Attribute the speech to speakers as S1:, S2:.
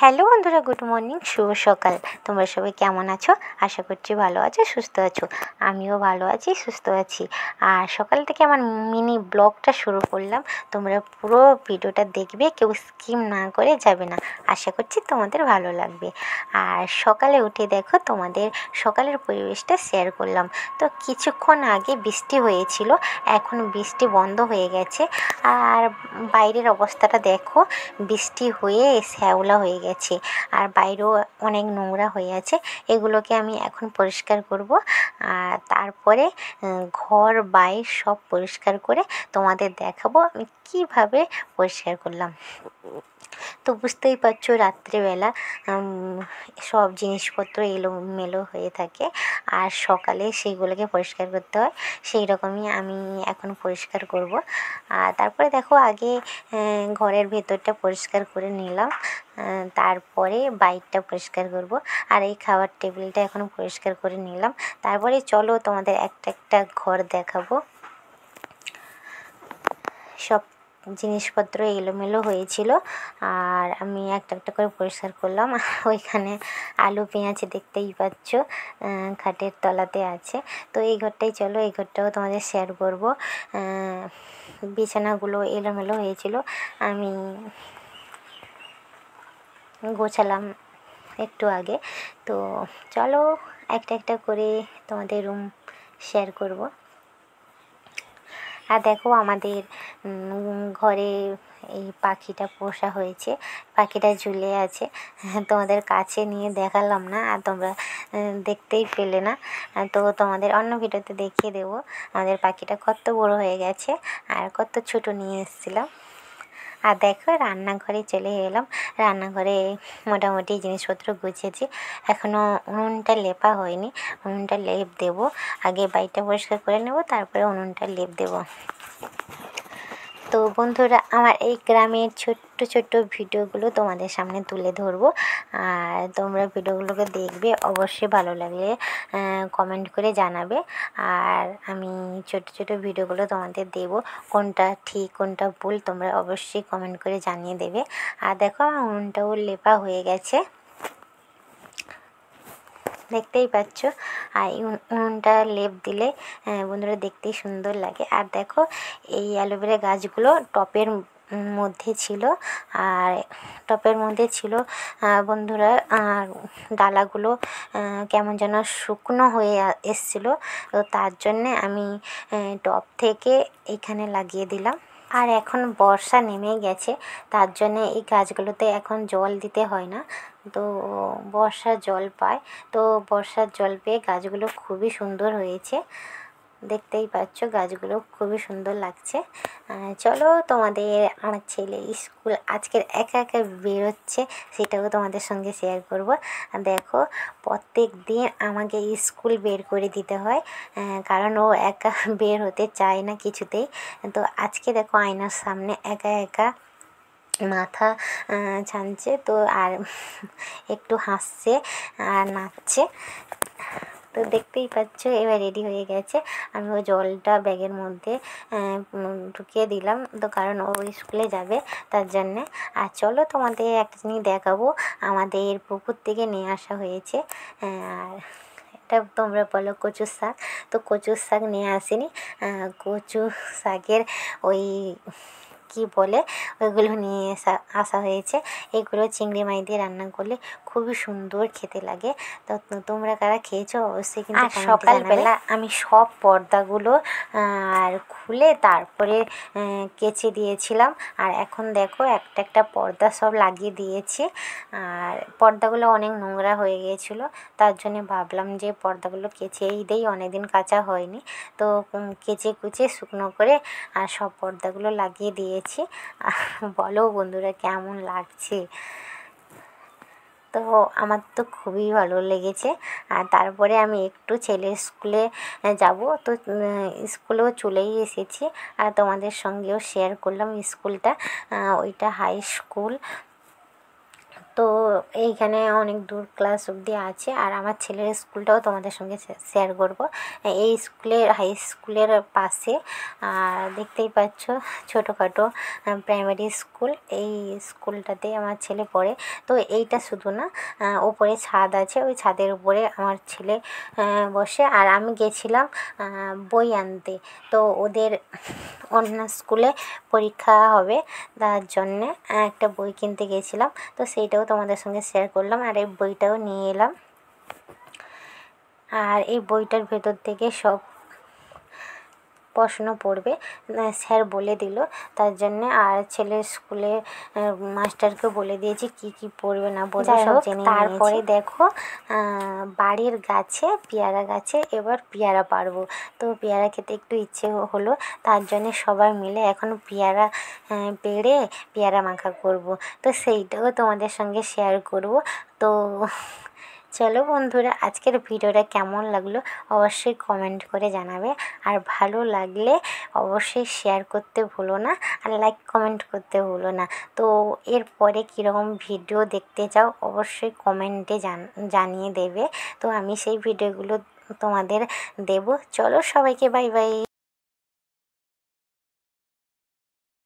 S1: Hello বন্ধুরা, good morning, শুভ সকাল। তোমরা সবাই কেমন আছো? আশা করছি ভালো আছো, সুস্থ আছো। আমিও ভালো আছি, সুস্থ আছি। আর সকাল থেকে আমার মিনি ব্লগটা শুরু করলাম। তোমরা পুরো ভিডিওটা দেখবে, কেউ স্কিপ না করে যাবে না। আশা করছি তোমাদের ভালো লাগবে। আর সকালে উঠে দেখো তোমাদের সকালের পরিবেশটা শেয়ার করলাম। তো কিছুক্ষণ আগে বৃষ্টি হয়েছিল, এখন বৃষ্টি বন্ধ হয়ে গেছে। আর বাইরের অবস্থাটা দেখো, বৃষ্টি হয়ে শ্যাওলা হয়ে গেছে। আর বাইরেও অনেক নোংরা হয়ে আছে। এগুলোকে আমি এখন পরিষ্কার করব। আর তারপরে ঘর বাইর সব পরিষ্কার করে তোমাদের দেখাবো আমি কীভাবে পরিষ্কার করলাম। তো বুঝতেই পারছো, রাত্রিবেলা সব জিনিসপত্র এলোমেলো হয়ে থাকে, আর সকালে সেইগুলোকে পরিষ্কার করতে হয়। সেই রকমই আমি এখন পরিষ্কার করব। আর তারপরে দেখো, আগে ঘরের ভেতরটা পরিষ্কার করে নিলাম, তারপরে বাইরটা পরিষ্কার করব। আর এই খাবার টেবিলটা এখন পরিষ্কার করে নিলাম। তারপরে চলো তোমাদের একটা একটা ঘর দেখাবো। সব জিনিসপত্র এলোমেলো হয়েছিল, আর আমি একটা একটা করে পরিষ্কার করলাম। ওইখানে আলু পেঁয়াজ দেখতেই পাচ্ছ, খাটের তলাতে আছে। তো এই ঘরটাই, চলো এই ঘরটাও তোমাদের শেয়ার করব। বিছানাগুলো এলোমেলো হয়েছিল, আমি গোছালাম একটু আগে। তো চলো একটা একটা করে তোমাদের রুম শেয়ার করব। আর দেখো, আমাদের ঘরে এই পাখিটা পোষা হয়েছে, পাখিটা ঝুলে আছে। তোমাদের কাছে নিয়ে দেখালাম না, আর তোমরা দেখতেই পেলে না। তো তোমাদের অন্য ভিডিওতে দেখিয়ে দেবো আমাদের পাখিটা কত বড় হয়ে গেছে আর কত ছোট নিয়ে এসেছিলাম। আর দেখো, রান্নাঘরে চলে এলাম। রান্নাঘরে মোটামুটি জিনিসপত্র গুছিয়েছি, এখনও উনুনটা লেপা হয়নি। উনুনটা লেপ দেবো, আগে বাড়িটা পরিষ্কার করে নেব, তারপরে উনুনটা লেপ দেবো। তো বন্ধুরা, আমার এই গ্রামের ছোট্ট ছোট্ট ভিডিওগুলো তোমাদের সামনে তুলে ধরবো। আর তোমরা ভিডিওগুলোকে দেখবে, অবশ্যই ভালো লাগলে কমেন্ট করে জানাবে। আর আমি ছোট ছোট ভিডিওগুলো তোমাদের দেবো, কোনটা ঠিক কোনটা ভুল তোমরা অবশ্যই কমেন্ট করে জানিয়ে দেবে। আর দেখো, আমার উনুনটাও লেপা হয়ে গেছে, দেখতেই পাচ্ছ। আর উনুনটা লেপ দিলে বন্ধুরা দেখতেই সুন্দর লাগে। আর দেখো, এই অ্যালোভেরা গাছগুলো টপের মধ্যে ছিল, আর টপের মধ্যে ছিল বন্ধুরা। আর ডালাগুলো কেমন যেন শুকনো হয়ে এসছিলো, তো তার জন্যে আমি টপ থেকে এখানে লাগিয়ে দিলাম। আর এখন বর্ষা নেমে গেছে, তার জন্যে এই গাছগুলোতে এখন জল দিতে হয় না, তো বর্ষার জল পায়। তো বর্ষার জল পেয়ে গাছগুলো খুবই সুন্দর হয়েছে, দেখতেই পাচ্ছ গাছগুলো খুবই সুন্দর লাগছে। চলো, তোমাদের আমার ছেলে স্কুল আজকের একা একা বেরোচ্ছে, সেটাও তোমাদের সঙ্গে শেয়ার করব। দেখো, প্রত্যেক দিন আমাকে স্কুল বের করে দিতে হয়, কারণ ও একা বের হতে চায় না কিছুতেই। তো আজকে দেখো, আয়নার সামনে একা একা মাথা ছানছে, তো আর একটু হাসছে আর নাচছে। তো দেখতেই পাচ্ছ, এবার রেডি হয়ে গেছে। আমি ওই জলটা ব্যাগের মধ্যে ঢুকিয়ে দিলাম, তো কারণ ও স্কুলে যাবে তার জন্যে। আর চলো, তোমাদের একটা জিনিস দেখাবো, আমাদের পুকুর থেকে নিয়ে আসা হয়েছে। আর এটা তোমরা বলো কচুর শাক, তো কচুর শাক নিয়ে আসিনি, কচু শাকের ওই কী বলে, ওইগুলো নিয়ে আসা হয়েছে। এগুলো চিংড়ি মাছ দিয়ে রান্না করলে খুবই সুন্দর খেতে লাগে। তো তোমরা কারা খেয়েছো অবশ্যই কিন্তু কমেন্টে জানাবে। সকালবেলা আমি সব পর্দাগুলো আর খুলে তারপরে কেচে দিয়েছিলাম। আর এখন দেখো, একটা একটা পর্দা সব লাগিয়ে দিয়েছি। আর পর্দাগুলো অনেক নোংরা হয়ে গিয়েছিলো, তার জন্যে ভাবলাম যে পর্দাগুলো কেচেই দেই, অনেকদিন কাচা হয়নি। তো কেচে কুচে শুকনো করে আর সব পর্দাগুলো লাগিয়ে দিয়েছি। বলো বন্ধুরা, কেমন লাগছে? তো আমার তো খুবই ভালো লেগেছে। আর তারপরে আমি একটু ছেলের স্কুলে যাব, তো স্কুলেও চলেই এসেছি। আর তোমাদের সঙ্গেও শেয়ার করলাম স্কুলটা, ওইটা হাই স্কুল। তো এইখানে অনেক দূর ক্লাস অবধি আছে। আর আমার ছেলের স্কুলটাও তোমাদের সঙ্গে শেয়ার করব। এই হাই স্কুলের পাশে দেখতেই পাচ্ছ ছোটোখাটো প্রাইমারি স্কুল। এই স্কুলটাতে আমার ছেলে পড়ে। তো এইটা শুধু না, ওপরে ছাদ আছে, ওই ছাদের উপরে আমার ছেলে বসে। আর আমি গেছিলাম বই আনতে। তো ওদের অন্য স্কুলে পরীক্ষা হবে, তার জন্যে একটা বই কিনতে গেছিলাম। তো সেইটাও তোমাদের সঙ্গে শেয়ার করলাম, আর এই বইটাও নিয়ে এলাম। আর এই বইটার ভেতর থেকে সব প্রশ্ন পড়বে, স্যার বলে দিল, তার জন্যে। আর ছেলের স্কুলে মাস্টারকে বলে দিয়েছি কি কি পড়বে না পড়বে সব জেনে নিয়েছি। তারপরে দেখো বাড়ির গাছে, পেয়ারা গাছে এবার পেয়ারা পারবো। তো পেয়ারা খেতে একটু ইচ্ছে হলো, তার জন্যে সবাই মিলে এখন পেয়ারা পেড়ে পেয়ারা মাখা করব। তো সেইটাও তোমাদের সঙ্গে শেয়ার করব। তো চলো বন্ধুরা, আজকের ভিডিওটা কেমন লাগলো অবশ্যই কমেন্ট করে জানাবে। আর ভালো লাগলে অবশ্যই শেয়ার করতে ভুলো না, আর লাইক কমেন্ট করতে ভুলো না। তো এরপরে কীরকম ভিডিও দেখতে চাও অবশ্যই কমেন্টে জানিয়ে দেবে। তো আমি সেই ভিডিওগুলো তোমাদের দেব। চলো সবাইকে বাই বাই।